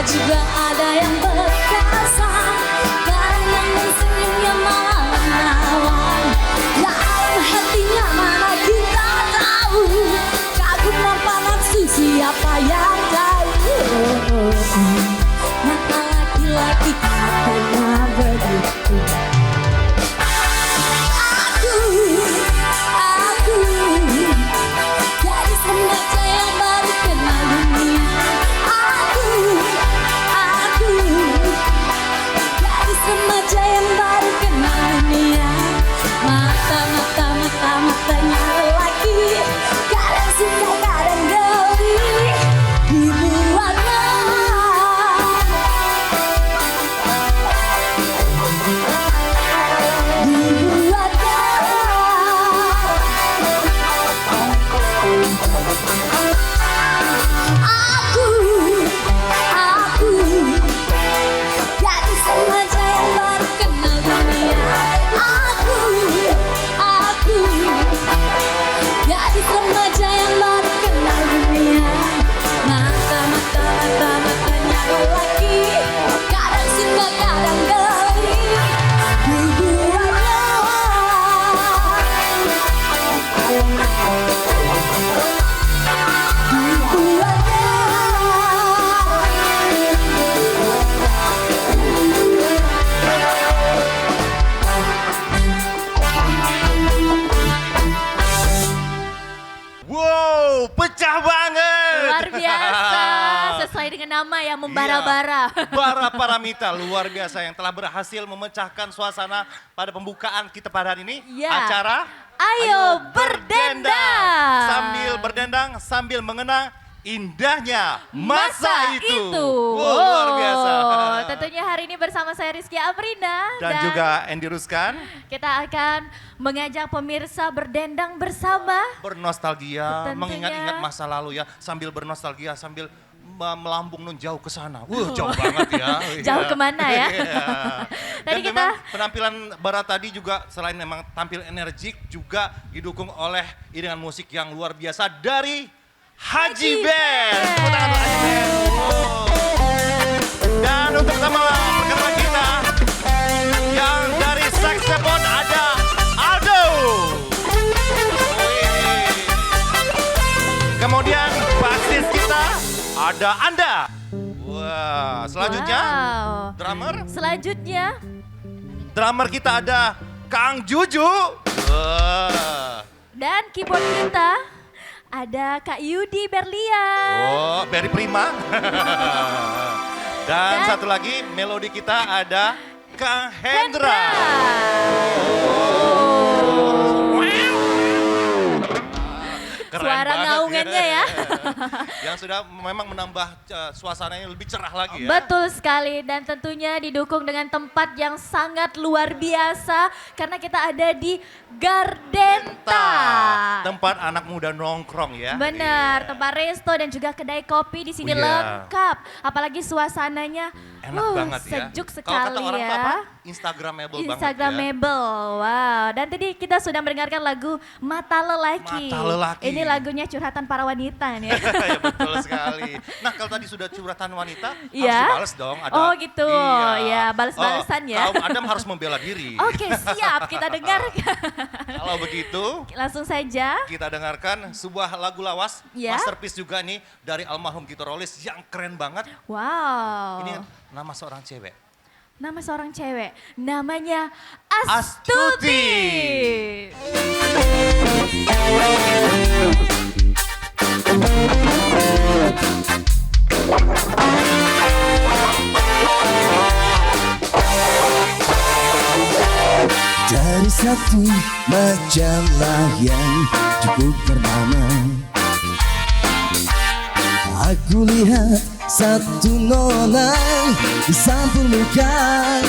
juga ada yang berkasa, karena senyumnya malah menawan. Dalam hatinya mana kita tahu, kagum tanpa nafsu siapa yang tahu. Mata laki-laki katanya begitu. Gadis remaja yang baru kenal dunia. Gadis remaja yang baru kenal dunia. Matanya lelaki, kadang suka kadang geli. Dibuatnya Aku gadis remaja yang baru kenal dunia. Aku gadis remaja yang baru kenal dunia. Matanya lelaki, kadang suka kadang geli. Wow, pecah banget. Luar biasa, sesuai dengan nama ya, membara-bara. Iya, Bara Paramita, luar biasa yang telah berhasil memecahkan suasana pada pembukaan kita pada hari ini. Ya. Acara Ayo berdendang. Sambil berdendang, sambil mengenang indahnya masa itu. Wow, luar biasa. Tentunya hari ini bersama saya Rizky Aprina. Dan juga Andy Ruskan. Kita akan mengajak pemirsa berdendang bersama. Bernostalgia, Tentunya. mengingat-ingat masa lalu ya. Sambil bernostalgia, sambil melambung nun jauh ke sana. Jauh banget ya. Jauh Iya. kemana ya? Iya. Tadi Dan kita memang penampilan Bara tadi juga selain memang tampil energik juga didukung oleh iringan musik yang luar biasa dari Haji Band. Tepuk tangan untuk Haji Band. Wow. Dan untuk teman perkenalan kita yang dari saxophone ada Aldo. Wih. Kemudian bassis kita ada Anda. Wah, selanjutnya Wow. drummer. Selanjutnya Drummer kita ada Kang Juju. Wah. dan keyboard kita ada Kak Yudi Berlian. Oh, Berry Prima. Dan satu lagi melodi kita ada Kang Hendra. Keren Suara banget ngaungannya ya. Yang sudah memang menambah suasananya lebih cerah lagi ya. Betul sekali dan tentunya didukung dengan tempat yang sangat luar biasa karena kita ada di Gardenta. Tempat anak muda nongkrong ya. Benar, tempat resto dan juga kedai kopi di sini Oh, iya. lengkap. Apalagi suasananya Enak banget ya. sejuk sekali Kalau kata orang ya. apa? Instagramable banget ya. Instagramable, wow. Dan tadi kita sudah mendengarkan lagu Mata Lelaki. Mata Lelaki. Ini lagunya curhatan para wanita nih. Ya betul sekali. Nah kalau tadi sudah curhatan wanita Iya. harus dibales dong. Oh gitu, ya bales-balesan ya. Kaum Adam harus membela diri. Oke siap, kita dengarkan. Kalau begitu Langsung saja. kita dengarkan sebuah lagu lawas. Ya. Masterpiece juga nih dari almarhum Gito Rolis yang keren banget. Wow. Ini nama seorang cewek. Nama seorang cewek, namanya Astuti. Astuti. Dari satu majalah yang cukup ternama, aku lihat satu nona di sampul muka.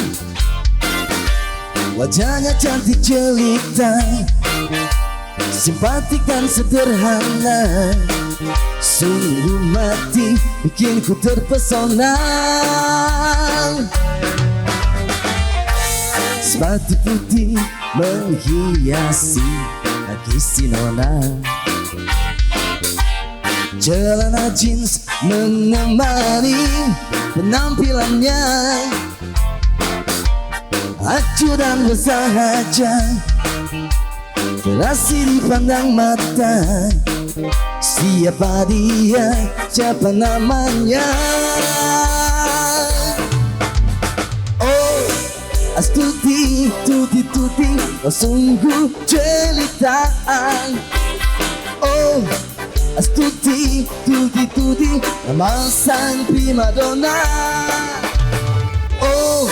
Wajahnya cantik jelita, simpatik dan sederhana. Sungguh mati bikin ku terpesona. Sepatu putih menghiasi kaki si nona, celana jeans menemani penampilannya. Acuh dan bersahaja, terasi dipandang mata. Siapa dia, siapa namanya? Oh, Astuti, tuti tuti, oh sungguh jelita. Oh, Astuti, tuti tuti, nama sang primadona. Oh,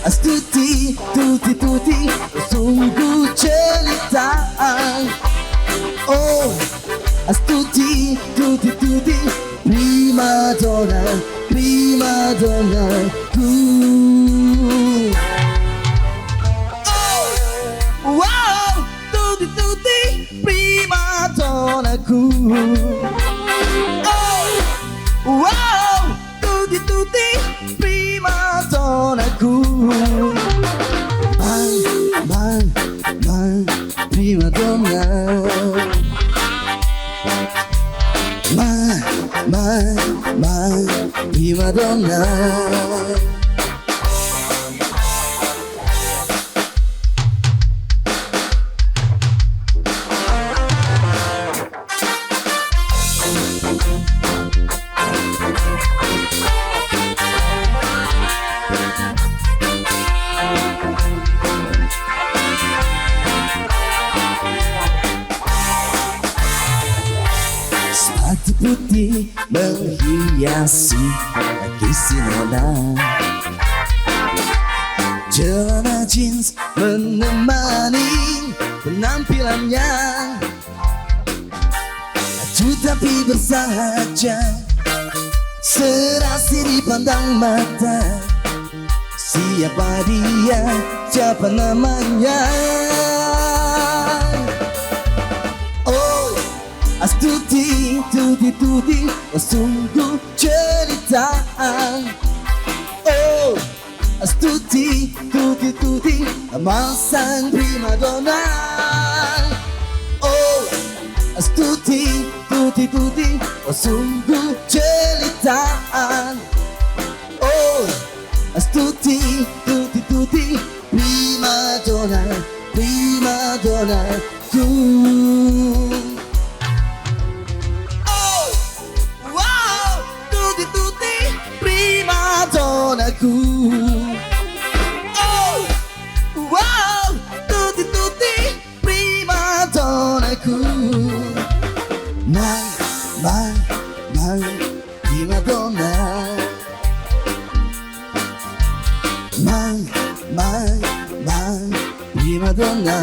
Astuti, tuti tuti, oh sungguh jelita. Oh, Astuti, tuti tuti, primadona, primadona ku. Wow, tutti tutti, prima donaku. Oh, wow, tutti tutti, prima donaku. Man, prima donna. Man, prima donna. Sepatu putih menghiasi kaki si nona, celana jeans menemani penampilannya. Acuh tapi bersahaja, serasi dipandang mata. Siapa dia, siapa namanya? Oh, Astuti, tuti tuti, oh sungguh jelita. Oh, Astuti, tuti tuti, nama sang primadona. Oh, Astuti, tuti tuti, oh sungguh jelita. Oh, Astuti, tuti tuti, primadona, primadona ku. Oh, wow, tuti tuti, primadonaku. Oh, wow, tuti tuti, primadonaku. my prima donna. My prima donna.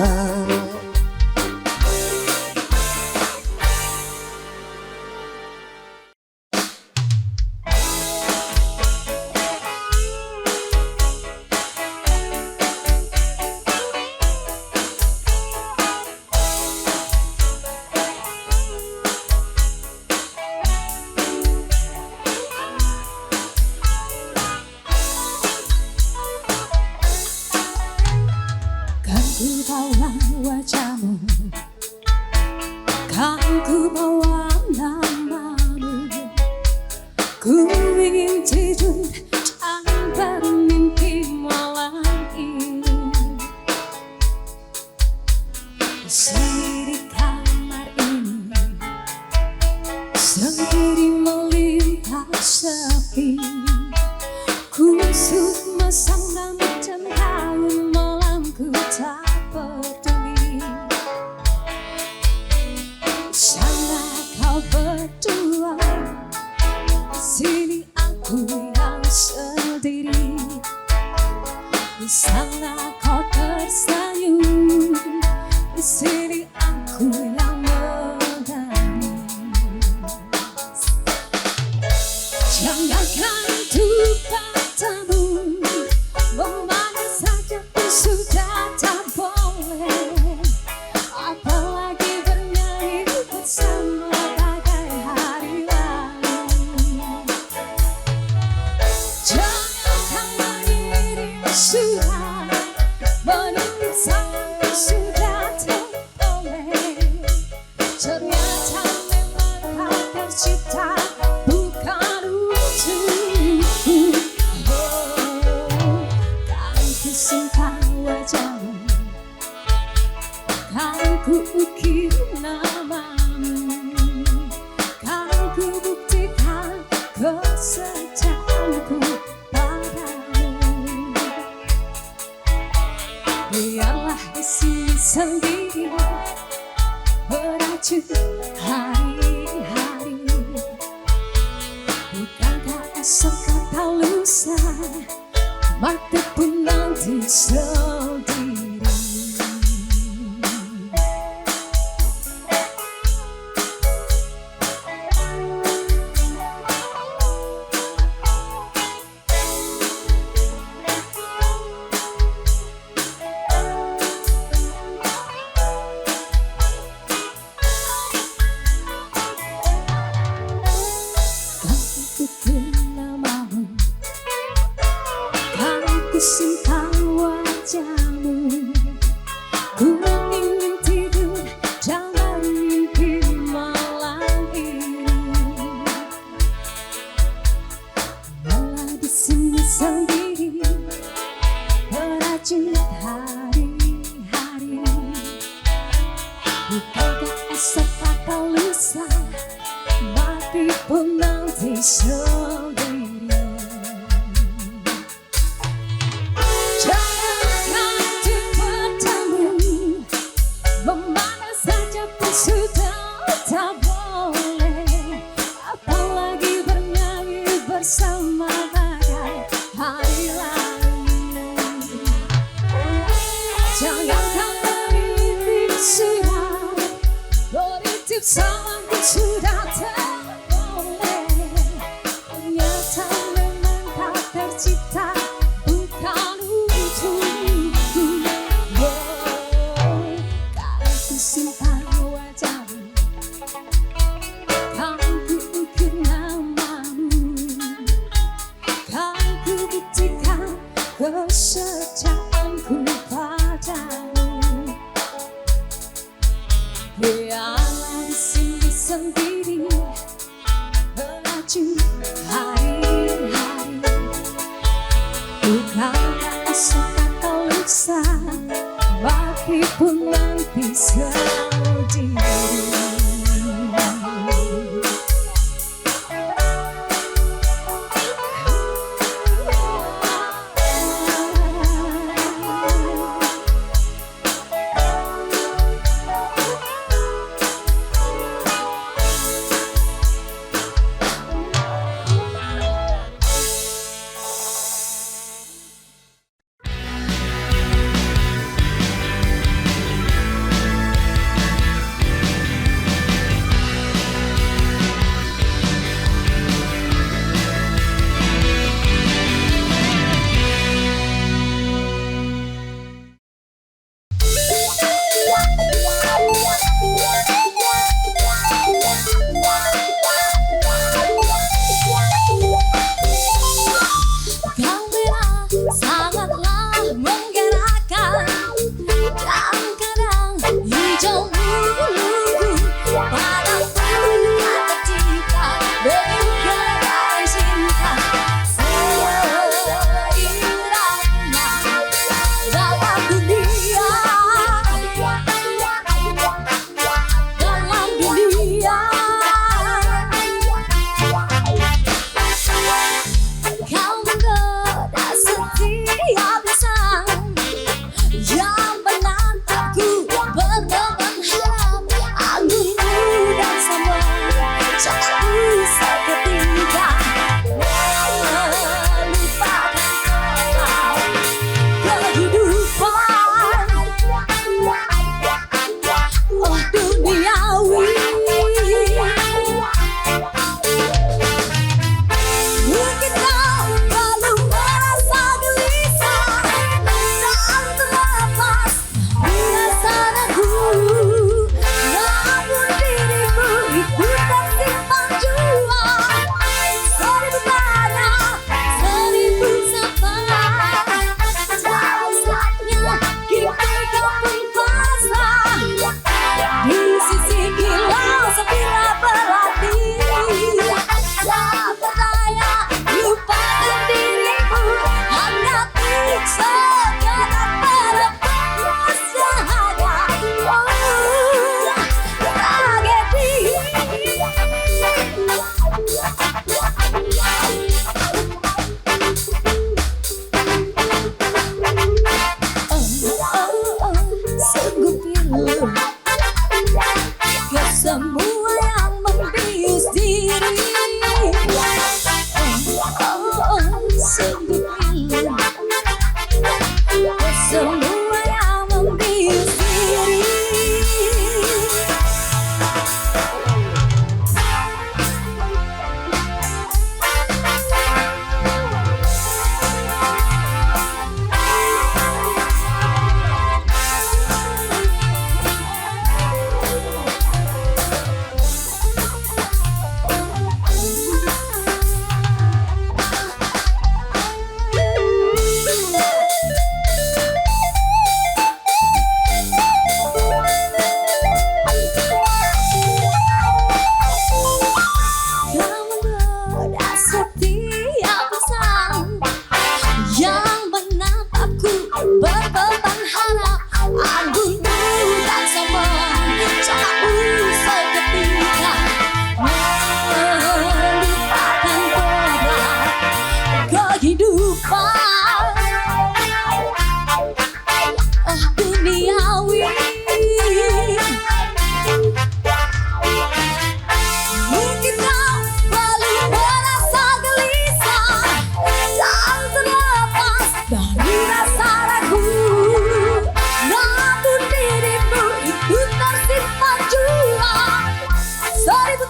Kan ku bawa wajahmu, kan ku bawa namamu. Ku ingin tidur dan bermimpi malam ini. Di kamar ini sendiri melintas sepi. Kusut masang nama cahaya malamku tak peduli. Sana kau berdua, sini aku yang sendiri. Di sana kau tersenyum, di sini aku yang menangis. Jangankan untuk bertemu, memana saja pun sudah tak boleh. Apalagi bernyanyi bersama bagai hari lalu. Jangankan mengirim surat, menulis salam sudah tak boleh. Ternyata memang kau tercipta bukan untukku. Kan ku simpan wajahmu, kan ku ukir namamu, kan ku buktikan kesetiaanku padamu. Biarlah di sini sendiri beracun hari-hari. Bukankah esok atau lusa mati pun nanti sendiri. Kan ku simpan wajahmu, ku ingin tidur dan bermimpi malam ini. Malah di sini sendiri beracun hari-hari. Bukankah esok atau lusa mati pun nanti sendiri. Jangankan untuk bertemu, memana saja pun sudah tak boleh. Apalagi bernyanyi bersama bagai hari lalu. Jangankan mengirim surat, menitip salam pun sudah tak boleh. Ternyata memang kau tercipta bukan untukku. Kan ku simpan wajahmu, kan ku ukir namamu, kan ku buktikan kesetiaanku padamu. Biarlah di sini sendiri beracun hari-hari. Bukankah esok atau lusa mati pun nanti sendiri.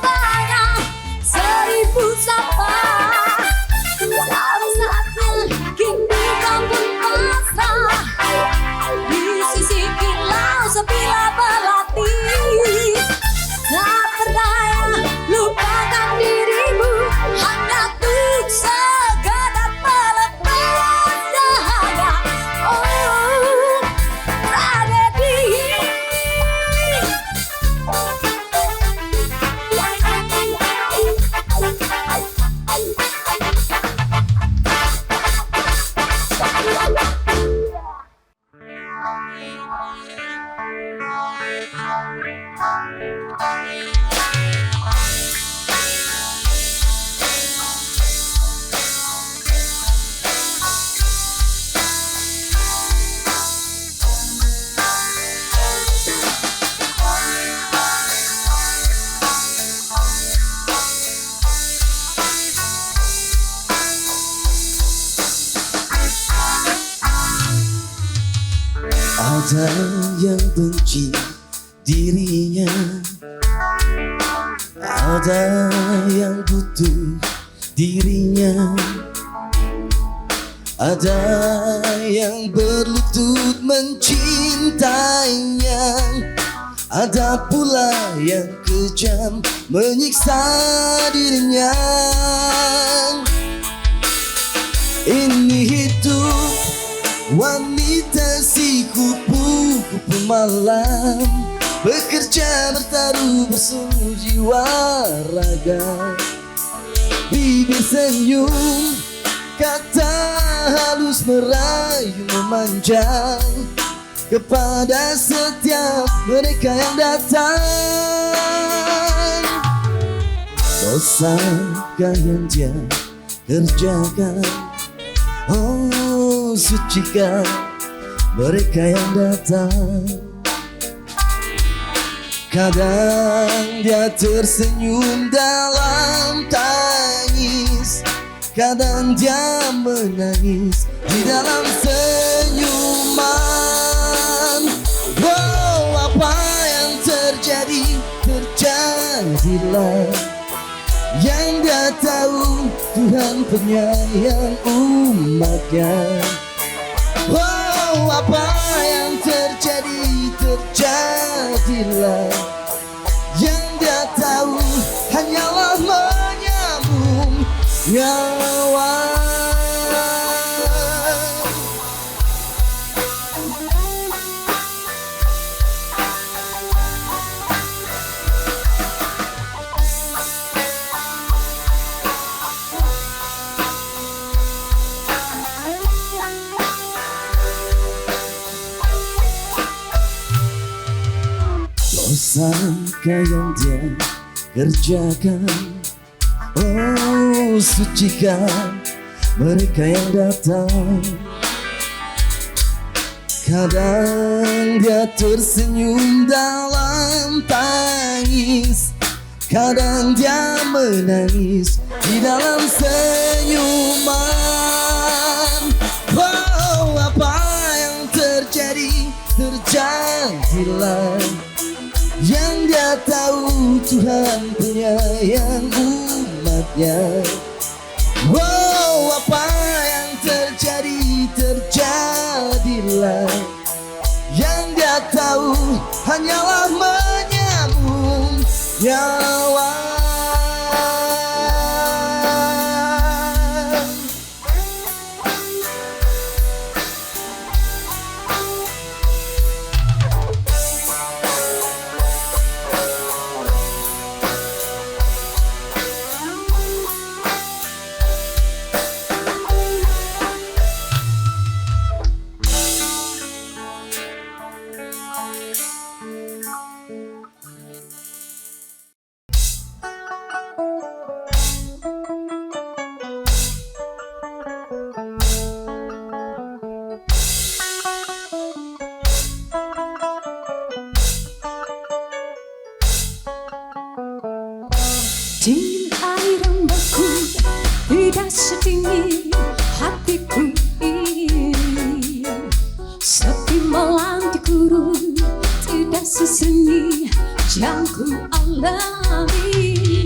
banyak 1000 sapa. Saat-saatnya kini kau pun pasrah di sisi kilau sebilah belati. Tak berdaya lupakan dirimu hanya untuk sekedar melepas dahaga. Oh, tragedi. Ada yang benci dirinya, ada yang butuh dirinya, ada yang berlutut mencintainya, ada pula yang kejam menyiksa dirinya. Ini hidup wanita si kupu-kupu malam, bekerja bertaruh bersungguh jiwa raga. Bibir senyum, kata halus merayu memanjang kepada setiap mereka yang datang. Dosakah yang dia kerjakan? Oh, sucikan mereka yang datang. Kadang dia tersenyum dalam tangis, kadang dia menangis di dalam senyuman. Oh, apa yang terjadi, terjadilah. Yang dia tahu Tuhan penyayang umatnya. Oh, apa yang terjadi, terjadilah. Yang dia tahu hanyalah menyambung nyawa. Dosakah yang dia kerjakan? Oh, sucikan mereka yang datang. Kadang dia tersenyum dalam tangis, kadang dia menangis di dalam senyuman. Oh, apa yang terjadi, terjadilah. Yang dia tahu Tuhan penyayang umatnya. Wow, apa yang terjadi, terjadilah. Yang dia tahu hanyalah menyambung nyawa. Dingin air yang beku, tidak sedingin hatiku ini. Sepi malam dikurung, tidak sesunyi yang ku alami.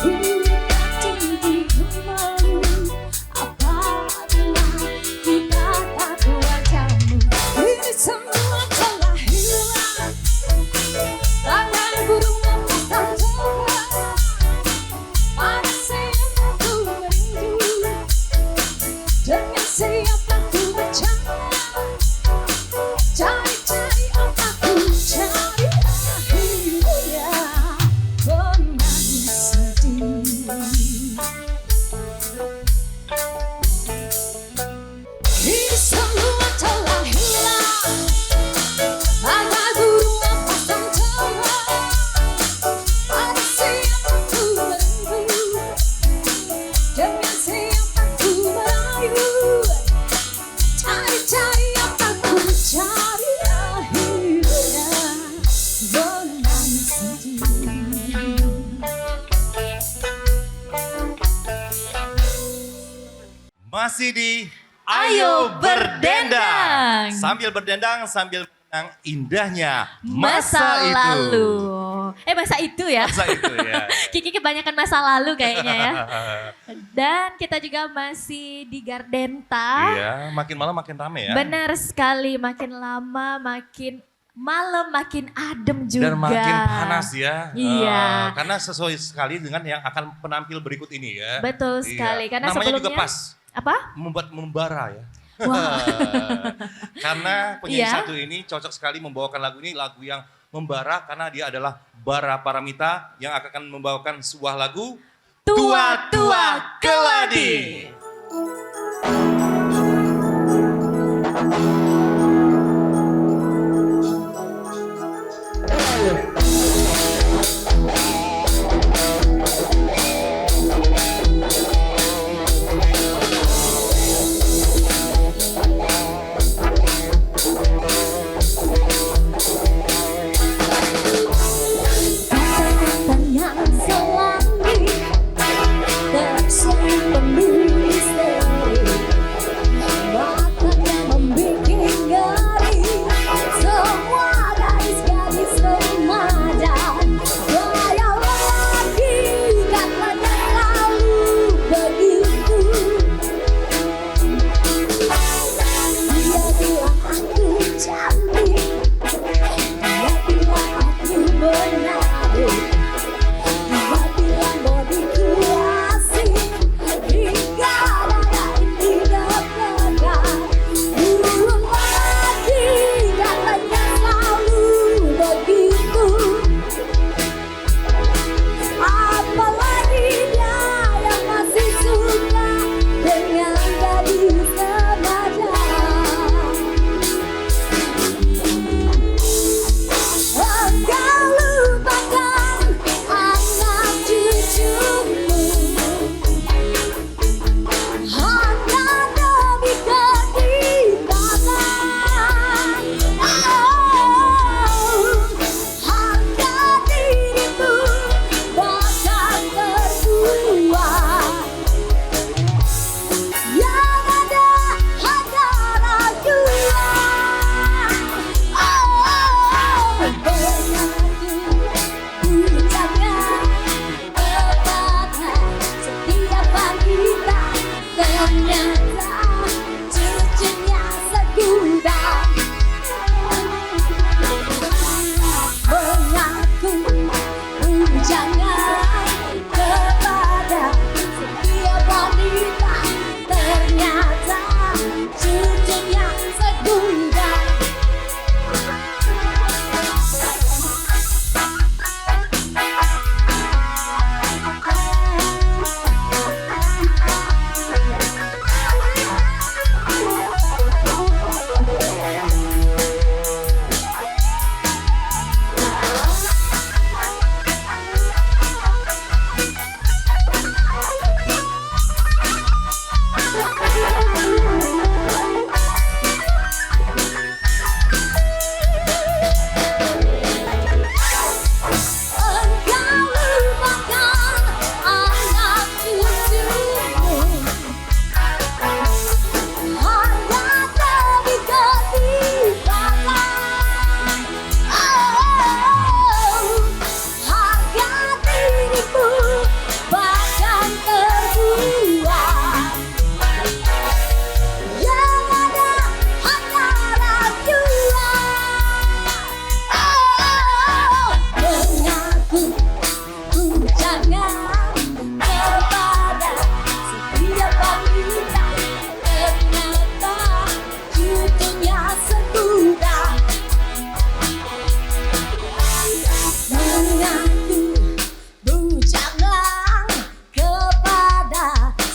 Jadi kembali apabila kita tatap wajahmu. Ini semua telah hilang. Tangan burung lepas dan terbang. Panasnya aku merindu. Dengan siapa ku bercanda. Cari-cari otakku, cari akhirnya menangis sedih. Kini semua telah hilang. Hanya burung lepas dan terbang. Ada siapa ku merindu. Dengan siapa ku merayu. Cari-cari otakku, cari akhirnya menangis sedih. Masih di Ayo Berdendang. Sambil berdendang, sambil menang indahnya Masa itu. lalu. Masa itu ya. Masa itu ya. Kiki kebanyakan masa lalu kayaknya ya. Dan kita juga masih di Gardenta. Iya, makin malam makin rame ya. Benar sekali, makin lama makin malam makin adem juga. Dan makin panas ya. Iya. Karena sesuai sekali dengan yang akan penampil berikut ini ya. Betul sekali, Iya. karena namanya juga sebelumnya- pas. Apa? Membuat membara ya. Wah. Karena penyanyi Iya. satu ini cocok sekali membawakan lagu ini, lagu yang membara karena dia adalah Bara Paramita yang akan membawakan sebuah lagu Tua-tua Keladi. Kata-kata yang selalu tersimpan di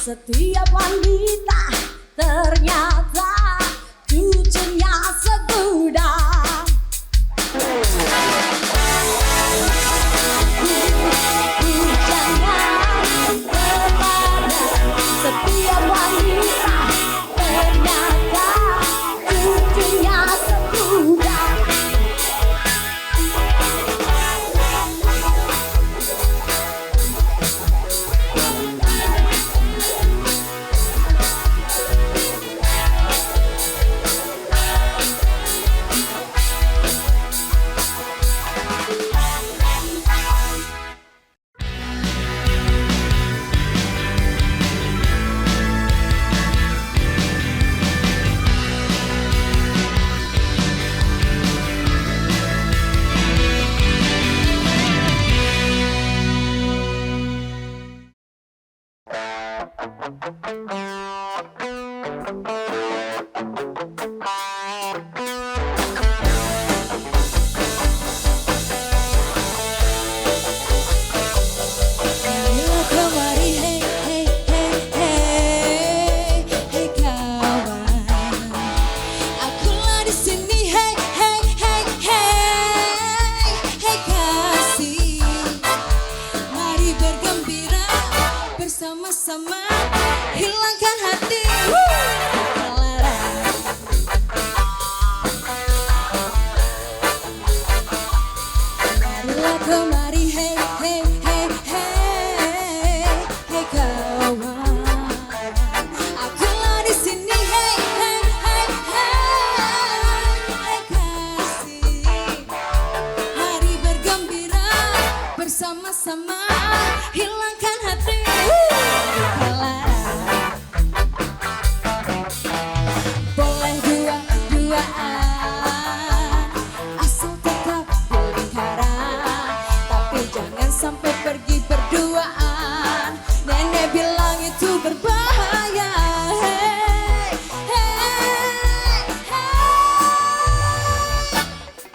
Setiap wanita ternyata tujuannya segudang. Jangan kepada setiap wanita ternyata tujuannya segudang. Sama-sama hilangkan hati. Marilah kemari, hey hey hey hey hey kawan. Akulah di sini, hey hey hey hey kasih. Mari bergembira bersama-sama hilangkan hati. Boleh dua-duaan, asal tetap di lingkaran, tapi jangan sampai pergi berduaan. Nenek bilang itu berbahaya. Hey, hey, hey.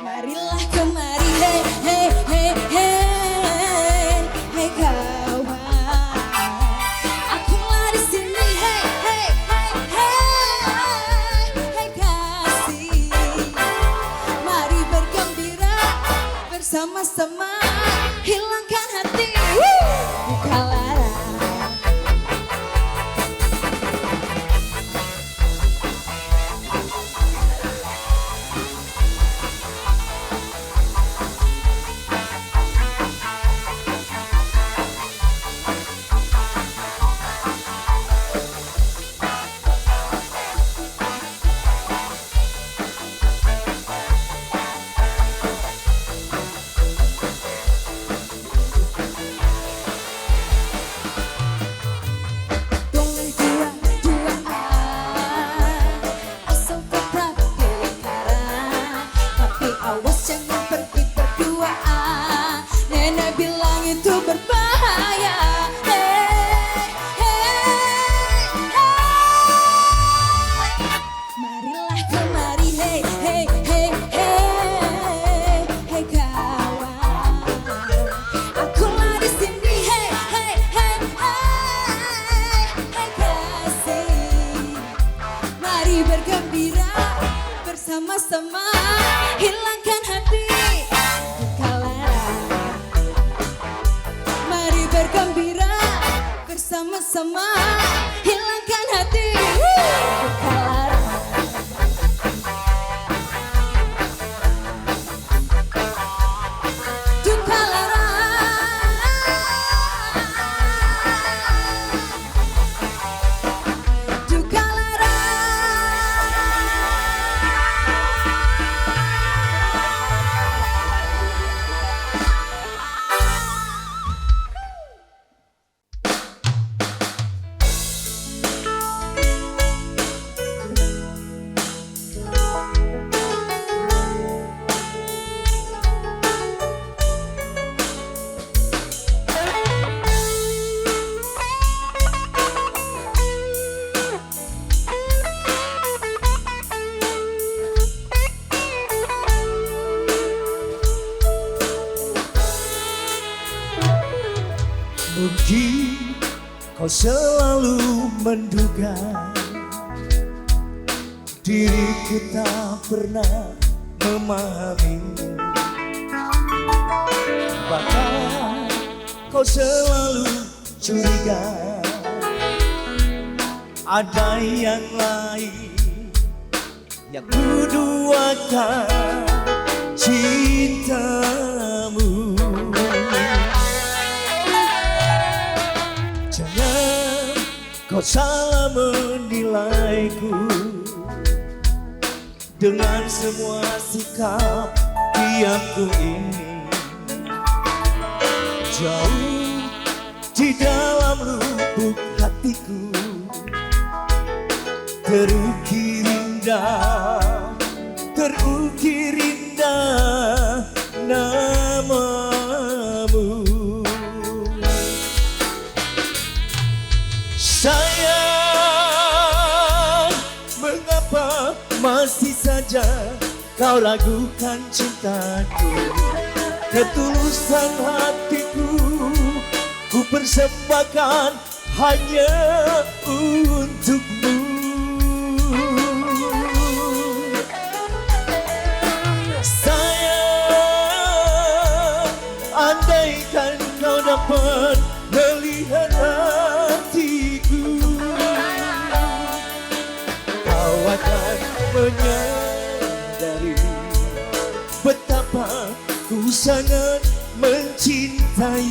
Marilah kemari, hey hey hey hey hey kawan. Akulah di sini, hey hey hey hey kasih. Mari bergembira bersama-sama hilangkan hati. Buka lara. Boleh dua-duaan, asal tetap di lingkaran, tapi awas jangan pergi berduaan. Nenek bilang itu berbahaya. Hey, hey, hey. Marilah kemari, hey hey hey hey hey kawan. Akulah di sini, hey hey hey hey kasih. Mari bergembira bersama-sama hilangkan hati. Buka lara. Mari bergembira bersama-sama hilangkan hati. Buka lara. Duka lara. Duka lara. kau selalu menduga diriku tak pernah memahami. Bahkan kau selalu curiga ada yang lain yang kuduakan cintamu. Jangan kau salah menilaiku dengan semua sikap diamku ini. Jauh di dalam lubuk hatiku terukir indah, terukir indah namamu. Sayang, mengapa masih saja kau ragukan cintaku? Ketulusan hatiku ku persembahkan hanya untukmu. Sayang, andaikan kau dapat melihat hatiku, kau akan menyadari betapa ku sangat mencintaimu.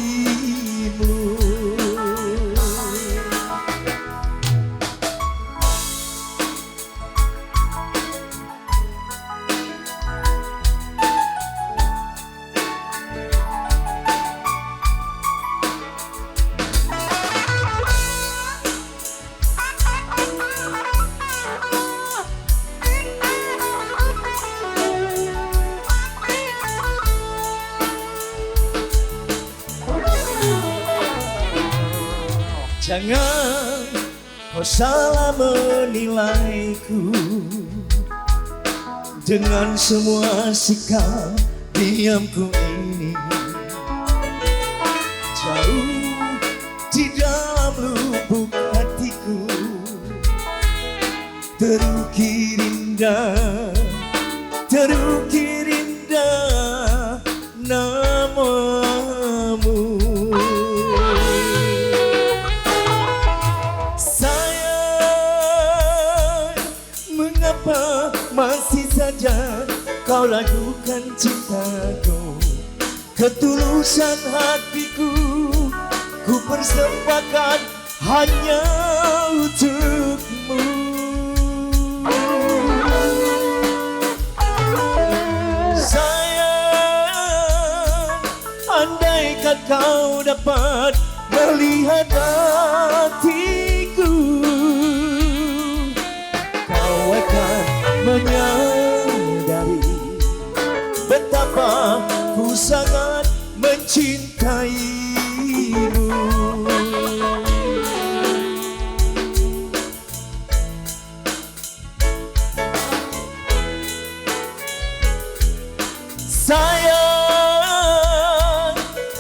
Jangan kau salah menilaiku dengan semua sikap diamku ini. Jauh di dalam lubuk hatiku terukir indah, terukir indah namamu. Masih saja kau ragukan cintaku, ketulusan hatiku ku persembahkan hanya untukmu. Sayang, andaikan kau dapat melihat hatiku, kau akan menyadari betapa ku sangat mencintaimu. Sayang,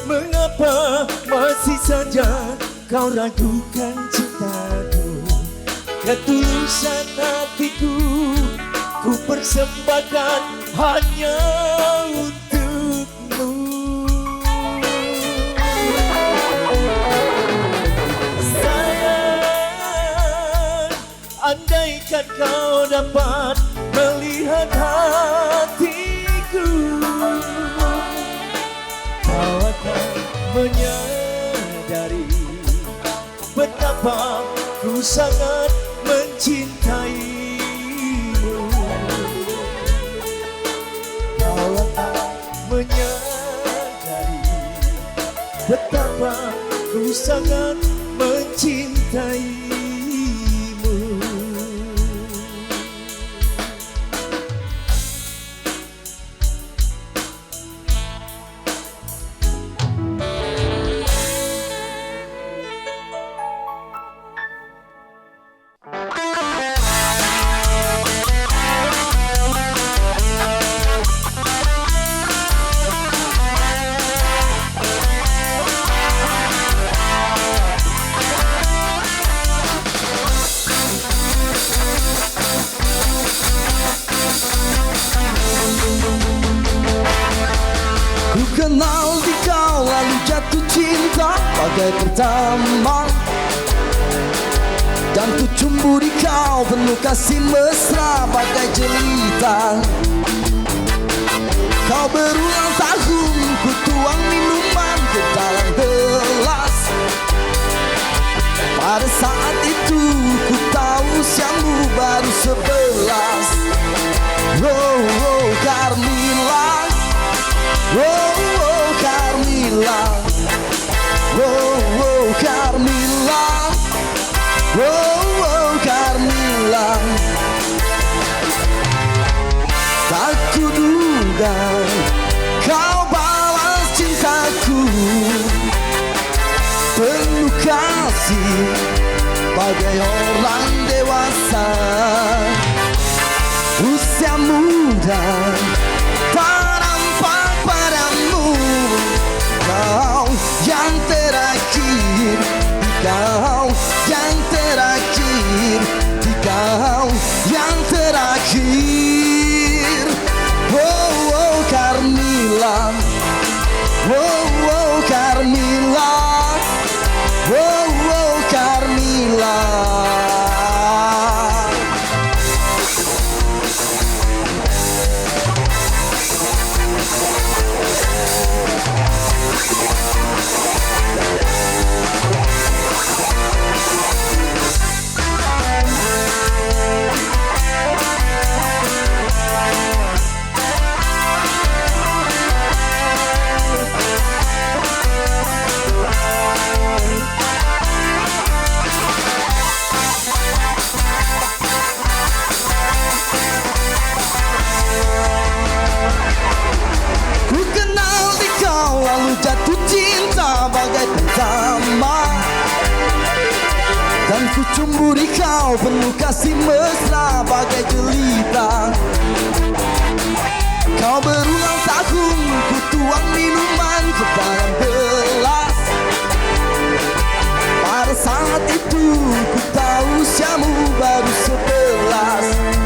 mengapa masih saja kau ragukan cintaku? Ketulusan hatiku ku persembahkan hanya untukmu. Sayang, andaikan kau dapat melihat hatiku, kau akan menyadari betapa ku sangat mencintaimu. Kau akan menyadari betapa ku sangat mencintaimu. jatuh cinta bagai pertama, dan ku cemburu kau penuh kasih mesra bagai jelita. Kau berulang tahun, ku tuang minuman ke dalam gelas. Pada saat itu ku tahu usiamu baru 11. Oh, oh Carmilla, oh, oh Carmilla, oh, oh Carmilla, oh, oh Carmilla. Tak kuduga kau balas cintaku penuh kasih bagai orang dewasa. Usia muda tak nampak padamu. Kau yang terakhir, kau yang terakhir, kau yang terakhir. Oh, oh Carmilla, oh, oh Carmilla, oh, oh Carmilla. Ku kenal di kau lalu jatuh cinta bagai pertama, dan ku cemburu kau penuh kasih mesra bagai jelita. Kau berulang tahun, ku tuang minuman ke dalam gelas. Pada saat itu ku tahu usiamu baru 11.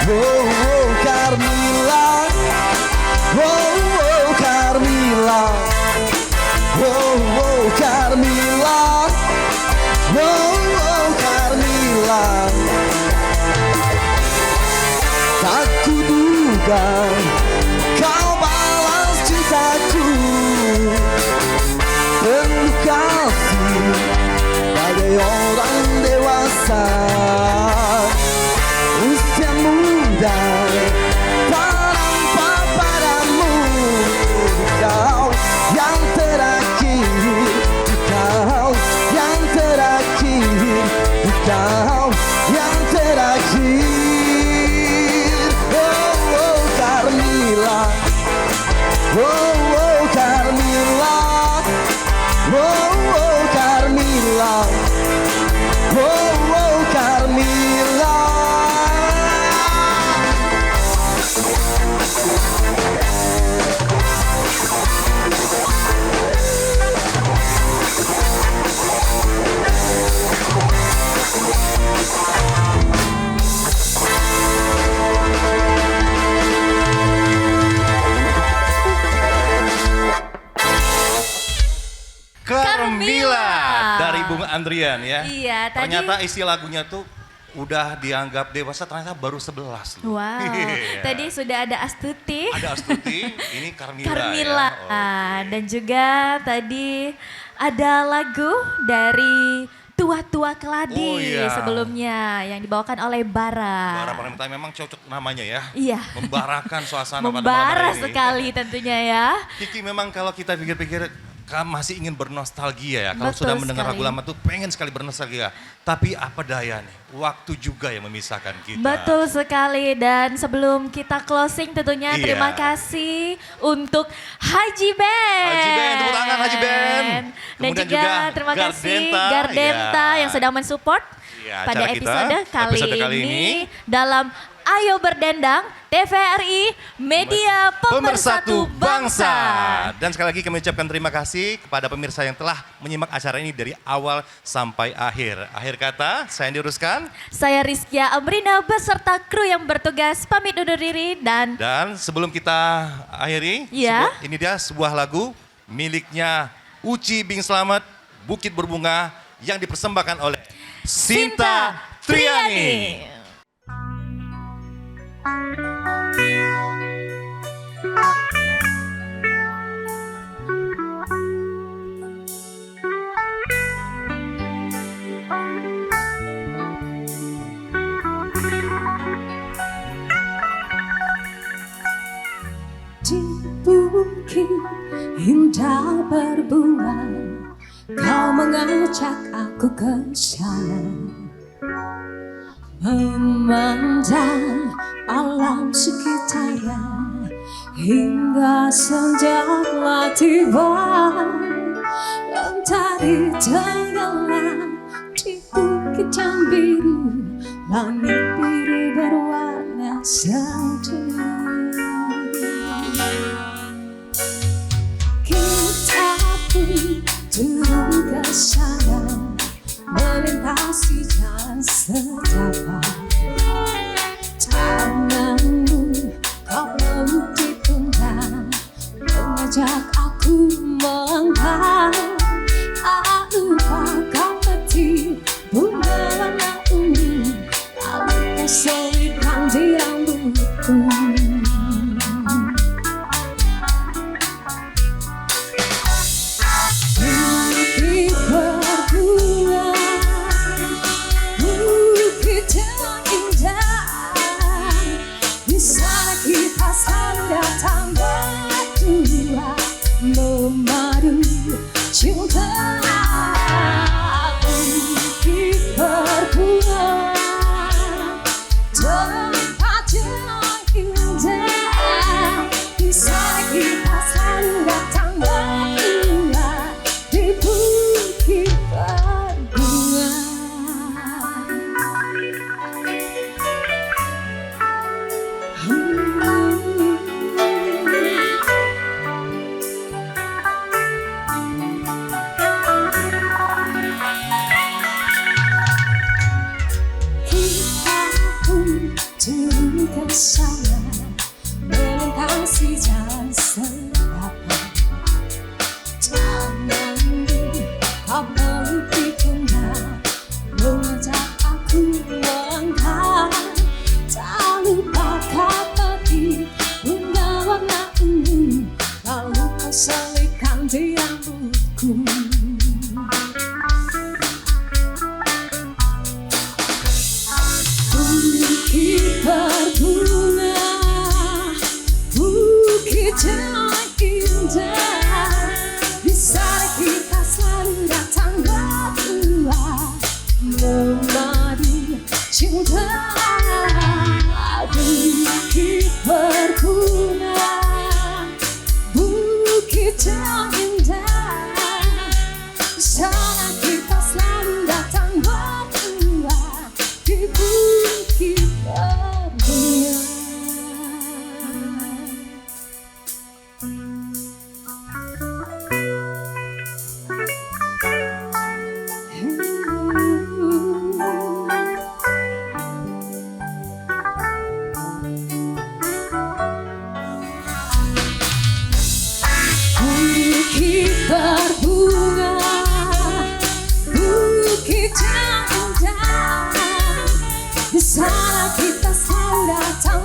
Oh, oh Carmilla, oh, oh Carmilla, oh, oh Carmilla, oh, oh Carmilla. Tak kuduga kau balas cintaku penuh kasih bagai orang dewasa. Usia muda tak nampak padamu. Kau yang terakhir, kau yang terakhir, kau yang terakhir. Oh, oh Carmilla, oh, oh Carmilla, oh, oh Carmilla, oh, oh Carmilla. Carmilla dari Bung Andrian ya. Iya, tadi- Ternyata isi lagunya tuh udah dianggap dewasa, ternyata baru 11 loh. Wow, Iya. tadi sudah ada Astuti. Ada Astuti, ini Carmilla, Carmilla. ya. Oh. Dan juga tadi ada lagu dari Tua-Tua Keladi Oh, iya. sebelumnya yang dibawakan oleh Bara. Bara Pranita memang cocok namanya ya. Iya. Membarakan suasana pada malam Membara hari ini. sekali tentunya ya. Kiki memang kalau kita pikir-pikir masih ingin bernostalgia ya. Kalau Betul sudah mendengar lagu sekali. lama tuh pengen sekali bernostalgia. Tapi apa daya nih, waktu juga yang memisahkan kita. Betul sekali, dan sebelum kita closing tentunya Iya. terima kasih untuk Haji Ben. Haji Ben, tepuk tangan Haji Ben. Dan Kemudian juga, juga terima kasih Gardenta, Gardenta ya. yang sedang mensupport Iya, pada acara kita, episode kali ini. ini dalam Ayo Berdendang TVRI Media Pemersatu Bangsa. Dan sekali lagi kami ucapkan terima kasih kepada pemirsa yang telah menyimak acara ini dari awal sampai akhir. Akhir kata, saya Andi Ruskan. Saya Rizkia Amrina beserta kru yang bertugas pamit undur diri dan Dan sebelum kita akhiri, Iya. ini dia sebuah lagu miliknya Uci Bing Slamet, Bukit Berbunga yang dipersembahkan oleh Sinta Triani. Di bukit indah berbunga, kau mengajak aku ke sana, memandang alam sekitarnya hingga senja telah tiba. Mentari tenggelam di bukit yang biru, langit biru berwarna sendu. Kita pun turun ke sana, melintasi jalan setapak. Tanganmu kau peluk di pundak, mengajak aku melangkah. Tak lupa kau petik bunga warna ungu, lalu kau selipkan di rambutku. Bukit berbunga, bukit yang indah, di sana kita selalu datang berdua, memadu cinta. Bukit berbunga, tempat yang indah, di sana kita selalu datang berdua, di bukit berbunga. Kita pun turun ke sana, melintasi jalan setapak. Tanganmu kau peluk di pundak, mengajak aku melangkah. Tak lupa kau petik bunga warna ungu, lalu kau selipkan di rambutku. Bukit berbunga, bukit yang indah, di sana kita selalu datang berdua, memadu cinta. Bukit berbunga, bukit yang indah, di sana kita selalu datang berdua, di bukit berbunga. Bukit berbunga, bukit yang indah, di sana kita selalu datang